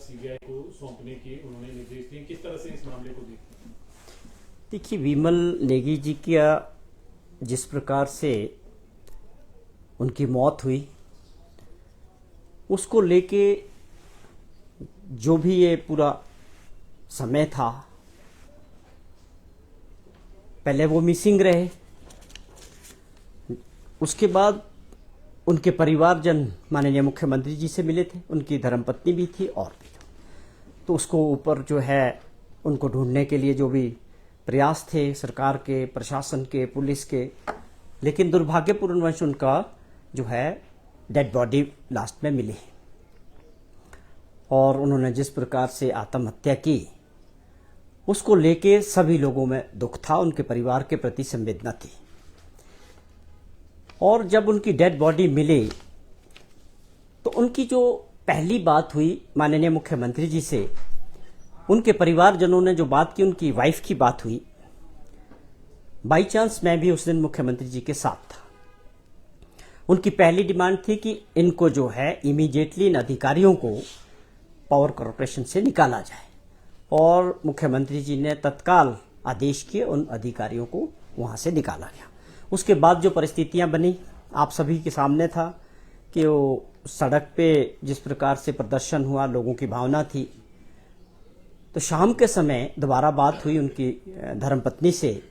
CBI को सौंपने की उन्होंने निर्देश दिए, किस तरह से इस मामले को देखते हैं? देखिए, विमल नेगी जी का जिस प्रकार से उनकी मौत हुई उसको लेके जो भी ये पूरा समय था, पहले वो मिसिंग रहे, उसके बाद उनके परिवारजन माननीय मुख्यमंत्री जी से मिले थे, उनकी धर्मपत्नी भी थी और भी था। तो उसको ऊपर जो है उनको ढूंढने के लिए जो भी प्रयास थे सरकार के, प्रशासन के, पुलिस के, लेकिन दुर्भाग्यपूर्णवश उनका जो है डेड बॉडी लास्ट में मिली और उन्होंने जिस प्रकार से आत्महत्या की उसको लेके सभी लोगों में दुख था, उनके परिवार के प्रति संवेदना थी। और जब उनकी डेड बॉडी मिली तो उनकी जो पहली बात हुई माननीय मुख्यमंत्री जी से, उनके परिवारजनों ने जो बात की, उनकी वाइफ की बात हुई। बाई चांस मैं भी उस दिन मुख्यमंत्री जी के साथ था। उनकी पहली डिमांड थी कि इनको जो है इमीडिएटली इन अधिकारियों को पावर कॉरपोरेशन से निकाला जाए और मुख्यमंत्री जी ने तत्काल आदेश किए, उन अधिकारियों को वहां से निकाला गया। उसके बाद जो परिस्थितियां बनी आप सभी के सामने था कि वो सड़क पे जिस प्रकार से प्रदर्शन हुआ, लोगों की भावना थी। तो शाम के समय दोबारा बात हुई उनकी धर्मपत्नी से,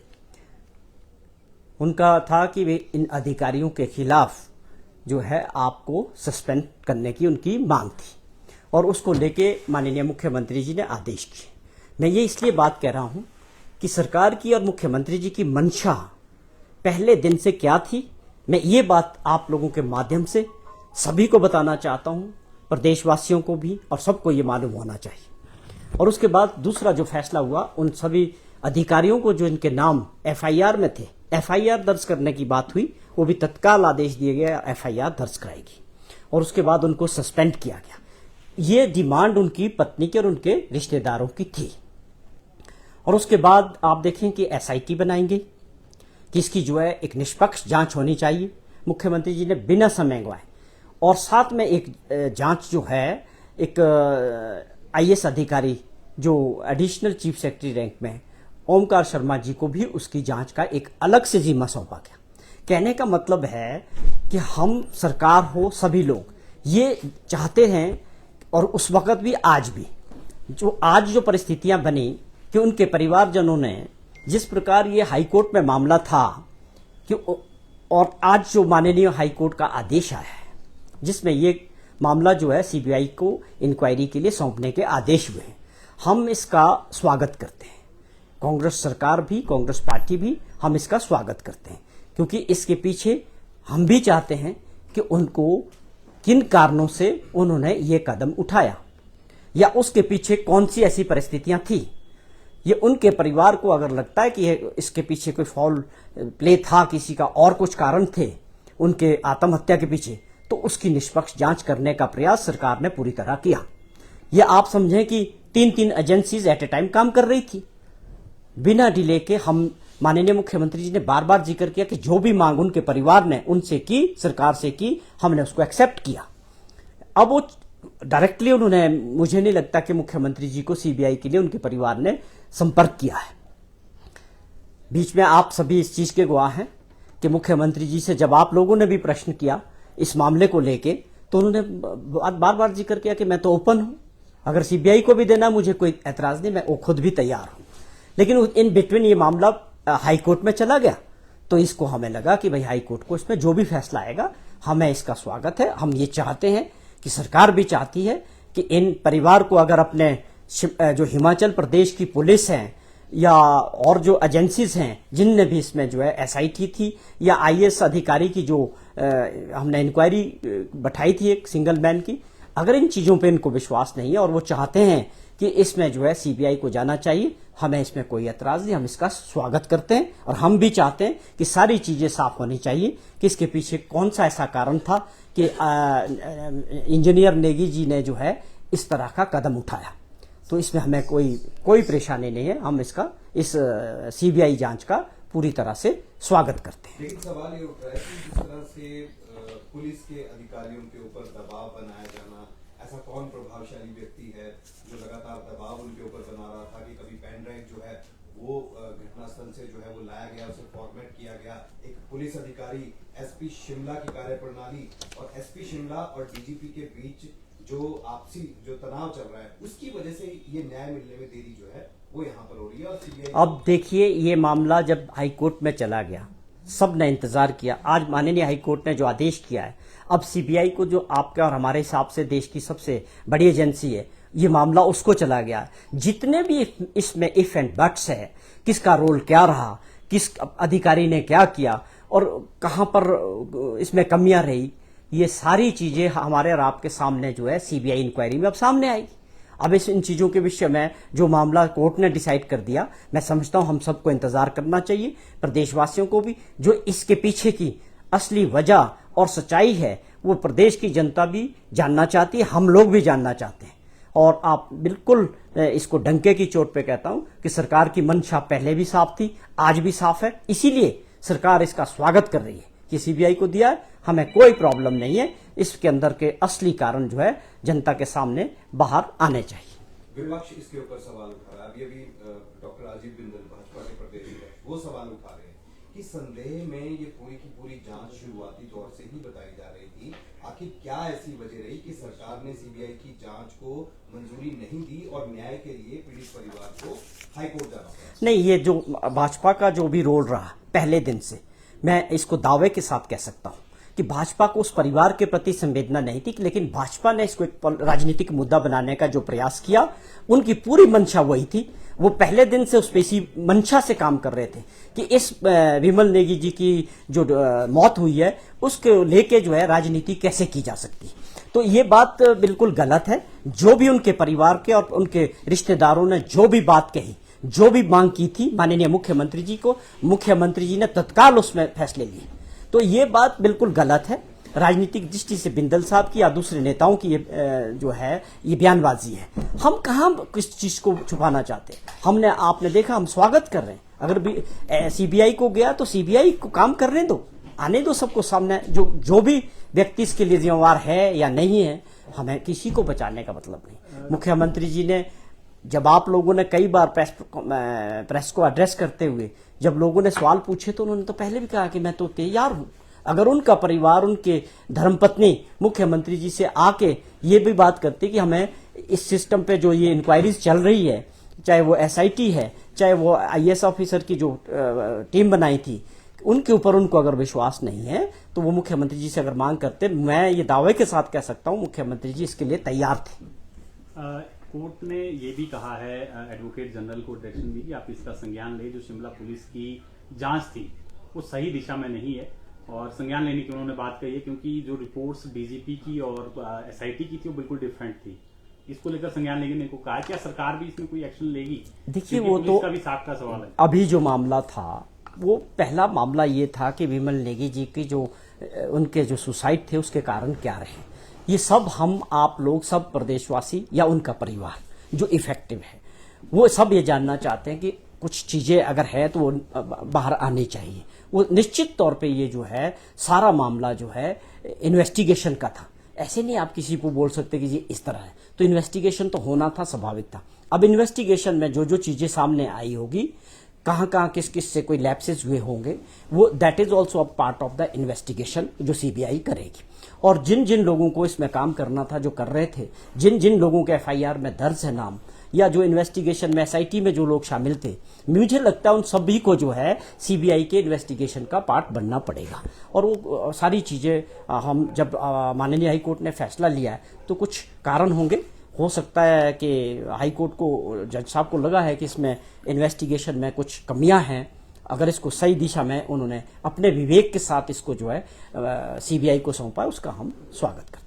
उनका था कि वे इन अधिकारियों के खिलाफ जो है आपको सस्पेंड करने की उनकी मांग थी और उसको लेके माननीय मुख्यमंत्री जी ने आदेश किए। मैं ये इसलिए बात कह रहा हूं कि सरकार की और मुख्यमंत्री जी की मंशा पहले दिन से क्या थी, मैं ये बात आप लोगों के माध्यम से सभी को बताना चाहता हूं, प्रदेशवासियों को भी, और सबको ये मालूम होना चाहिए। और उसके बाद दूसरा जो फैसला हुआ, उन सभी अधिकारियों को जो इनके नाम एफआईआर में थे, एफआईआर दर्ज करने की बात हुई, वो भी तत्काल आदेश दिए गए, एफआईआर दर्ज कराएगी और उसके बाद उनको सस्पेंड किया गया। ये डिमांड उनकी पत्नी के और उनके रिश्तेदारों की थी। और उसके बाद आप देखें कि एसआईटी बनाएंगे कि इसकी जो है एक निष्पक्ष जांच होनी चाहिए। मुख्यमंत्री जी ने बिना समय गवाए और साथ में एक जांच जो है एक आईएएस अधिकारी जो एडिशनल चीफ सेक्रेटरी रैंक में ओमकार शर्मा जी को भी उसकी जांच का एक अलग से जिम्मा सौंपा गया। कहने का मतलब है कि हम सरकार हो, सभी लोग ये चाहते हैं और उस वक्त भी आज भी जो परिस्थितियां बनी कि उनके परिवारजनों ने जिस प्रकार ये हाईकोर्ट में मामला था कि और आज जो माननीय हाईकोर्ट का आदेश आया है जिसमें ये मामला जो है सीबीआई को इंक्वायरी के लिए सौंपने के आदेश हुए हैं, हम इसका स्वागत करते हैं। कांग्रेस सरकार भी, कांग्रेस पार्टी भी, हम इसका स्वागत करते हैं क्योंकि इसके पीछे हम भी चाहते हैं कि उनको किन कारणों से उन्होंने ये कदम उठाया या उसके पीछे कौन सी ऐसी परिस्थितियां थी। ये उनके परिवार को अगर लगता है कि इसके पीछे कोई फाउल प्ले था, किसी का और कुछ कारण थे उनके आत्महत्या के पीछे, तो उसकी निष्पक्ष जांच करने का प्रयास सरकार ने पूरी तरह किया। ये आप समझें कि 3 एजेंसीज एट ए टाइम काम कर रही थी बिना डिले के। हम माननीय मुख्यमंत्री जी ने बार बार जिक्र किया कि जो भी मांग उनके परिवार ने उनसे की, सरकार से की, हमने उसको एक्सेप्ट किया। अब वो डायरेक्टली उन्होंने, मुझे नहीं लगता कि मुख्यमंत्री जी को सीबीआई के लिए उनके परिवार ने संपर्क किया है। बीच में आप सभी इस चीज के गवाह हैं कि मुख्यमंत्री जी से जब आप लोगों ने भी प्रश्न किया इस मामले को लेके तो उन्होंने बार बार जिक्र किया कि मैं तो ओपन हूं, अगर सीबीआई को भी देना मुझे कोई एतराज नहीं, मैं खुद भी तैयार हूं। लेकिन इन बिटवीन ये मामला हाई कोर्ट में चला गया तो इसको हमें लगा कि भाई हाई कोर्ट को इसमें जो भी फैसला आएगा हमें इसका स्वागत है। हम ये चाहते हैं कि सरकार भी चाहती है कि इन परिवार को अगर अपने जो हिमाचल प्रदेश की पुलिस है या और जो एजेंसीज हैं जिनने भी इसमें जो है एसआईटी थी या आईएएस अधिकारी की जो हमने इंक्वायरी बैठाई थी एक सिंगल मैन की, अगर इन चीजों पे इनको विश्वास नहीं है और वो चाहते हैं कि इसमें जो है सीबीआई को जाना चाहिए, हमें इसमें कोई एतराज नहीं, हम इसका स्वागत करते हैं। और हम भी चाहते हैं कि सारी चीजें साफ होनी चाहिए कि इसके पीछे कौन सा ऐसा कारण था कि इंजीनियर नेगी जी ने जो है इस तरह का कदम उठाया। तो इसमें हमें कोई परेशानी नहीं है, हम इसका इस सीबीआई जांच का पूरी तरह से स्वागत करते हैं। लेकिन सवाल ये उठ रहा है कि जिस तरह से पुलिस के अधिकारियों के ऊपर दबाव बनाया जाना, ऐसा कौन प्रभावशाली व्यक्ति है जो लगातार दबाव उनके ऊपर बना रहा था कि कभी पेन ड्राइव जो है वो घटनास्थल से जो है वो लाया गया, उसे फॉर्मेट किया गया, एक पुलिस अधिकारी एसपी शिमला की कार्यप्रणाली और एसपी शिमला और डीजीपी के बीच जो आपसी जो तनाव चल रहा है उसकी वजह से ये न्याय मिलने में देरी जो है वो यहाँ पर हो रही है। और सीबीआई अब देखिए, ये मामला जब हाई कोर्ट में चला गया, सब ने इंतजार किया। आज माननीय हाई कोर्ट ने जो आदेश किया है, अब सीबीआई को, जो आपके और हमारे हिसाब से देश की सबसे बड़ी एजेंसी है, ये मामला उसको चला गया। जितने भी इसमें इफ एंड बट्स है, किसका रोल क्या रहा, किस अधिकारी ने क्या किया और कहां पर इसमें कमियां रही, ये सारी चीजें हमारे और आपके सामने जो है सीबीआई इंक्वायरी में अब सामने आएगी। अब इन चीजों के विषय में जो मामला कोर्ट ने डिसाइड कर दिया, मैं समझता हूं हम सबको इंतजार करना चाहिए, प्रदेशवासियों को भी। जो इसके पीछे की असली वजह और सच्चाई है वो प्रदेश की जनता भी जानना चाहती है, हम लोग भी जानना चाहते हैं। और आप बिल्कुल इसको डंके की चोट पे कहता हूं कि सरकार की मंशा पहले भी साफ थी, आज भी साफ है। इसीलिए सरकार इसका स्वागत कर रही है कि सीबीआई को दिया है, हमें कोई प्रॉब्लम नहीं है। इसके अंदर के असली कारण जो है जनता के सामने बाहर आने चाहिए। विपक्ष इसके ऊपर सवाल उठा रहा है। अभी डॉक्टर राजीव बिंदल भाजपा के प्रदेश अध्यक्ष वो सवाल उठा रहे हैं कि संदेह में ये पूरी की पूरी जांच शुरुआती दौर से ही बताई जा रही थी। आखिर क्या ऐसी वजह रही कि सरकार ने सीबीआई की जांच को मंजूरी नहीं दी और न्याय के लिए पीड़ित परिवार को हाईकोर्ट जाना पड़ा? नहीं, ये जो भाजपा का जो भी रोल रहा पहले दिन से, मैं इसको दावे के साथ कह सकता हूं कि भाजपा को उस परिवार के प्रति संवेदना नहीं थी, लेकिन भाजपा ने इसको एक राजनीतिक मुद्दा बनाने का जो प्रयास किया, उनकी पूरी मंशा वही थी। वो पहले दिन से उस पे इसी मंशा से काम कर रहे थे कि इस विमल नेगी जी की जो मौत हुई है उसके लेके जो है राजनीति कैसे की जा सकती है। तो ये बात बिल्कुल गलत है। जो भी उनके परिवार के और उनके रिश्तेदारों ने जो भी बात कही, जो भी मांग की थी माननीय मुख्यमंत्री जी को, मुख्यमंत्री जी ने तत्काल उसमें फैसले लिए। तो ये बात बिल्कुल गलत है। राजनीतिक दृष्टि से बिंदल साहब की या दूसरे नेताओं की ये जो है ये बयानबाजी है। हम कहां किस चीज को छुपाना चाहते हैं। हमने, आपने देखा, हम स्वागत कर रहे हैं। अगर भी सीबीआई को गया तो सीबीआई को काम करने दो, आने दो सबको सामने। जो भी व्यक्ति इसके लिए जिम्मेवार है या नहीं है, हमें किसी को बचाने का मतलब नहीं। मुख्यमंत्री जी ने, जब आप लोगों ने कई बार प्रेस को एड्रेस करते हुए जब लोगों ने सवाल पूछे तो उन्होंने तो पहले भी कहा कि मैं तो तैयार हूं। अगर उनका परिवार, उनके धर्मपत्नी मुख्यमंत्री जी से आके ये भी बात करती कि हमें इस सिस्टम पे जो ये इंक्वायरीज चल रही है, चाहे वो एसआईटी है, चाहे वो आईएएस ऑफिसर की जो टीम बनाई थी, उनके ऊपर उनको अगर विश्वास नहीं है तो वो मुख्यमंत्री जी से अगर मांग करते, मैं ये दावे के साथ कह सकता हूं मुख्यमंत्री जी इसके लिए तैयार थे। कोर्ट ने ये भी कहा है, एडवोकेट जनरल को डायरेक्शन दी कि आप इसका संज्ञान ले, जो शिमला पुलिस की जांच थी वो सही दिशा में नहीं है। और संज्ञान लेने की उन्होंने बात कही है क्योंकि जो रिपोर्ट्स डीजीपी की और एसआईटी की थी वो बिल्कुल डिफरेंट थी। इसको लेकर संज्ञान लेने को कहा। क्या सरकार भी इसमें कोई एक्शन लेगी? देखिए, वो तो का भी साफ का सवाल है। अभी जो मामला था वो पहला मामला ये था कि विमल नेगी जी की जो उनके जो सुसाइड थे उसके कारण क्या रहे, ये सब हम आप लोग सब प्रदेशवासी या उनका परिवार जो इफेक्टिव है वो सब ये जानना चाहते हैं कि कुछ चीजें अगर है तो वो बाहर आनी चाहिए। वो निश्चित तौर पे ये जो है सारा मामला जो है इन्वेस्टिगेशन का था। ऐसे नहीं आप किसी को बोल सकते कि ये इस तरह है। तो इन्वेस्टिगेशन तो होना था, स्वाभाविक था। अब इन्वेस्टिगेशन में जो जो चीजें सामने आई होगी, कहां कहां किस किस से कोई लैप्सेस हुए होंगे, वो that is also a part of the investigation जो सीबीआई करेगी। और जिन जिन लोगों को इसमें काम करना था, जो कर रहे थे, जिन जिन लोगों के एफआईआर में दर्ज है नाम, या जो इन्वेस्टिगेशन में एसआईटी में जो लोग शामिल थे, मुझे लगता है उन सभी को जो है सीबीआई के इन्वेस्टिगेशन का पार्ट बनना पड़ेगा। और वो सारी चीजें हम जब माननीय हाई कोर्ट ने फैसला लिया है तो कुछ कारण होंगे। हो सकता है कि हाई कोर्ट को, जज साहब को लगा है कि इसमें इन्वेस्टिगेशन में कुछ कमियां हैं। अगर इसको सही दिशा में उन्होंने अपने विवेक के साथ इसको जो है सीबीआई को सौंपा, उसका हम स्वागत करते हैं।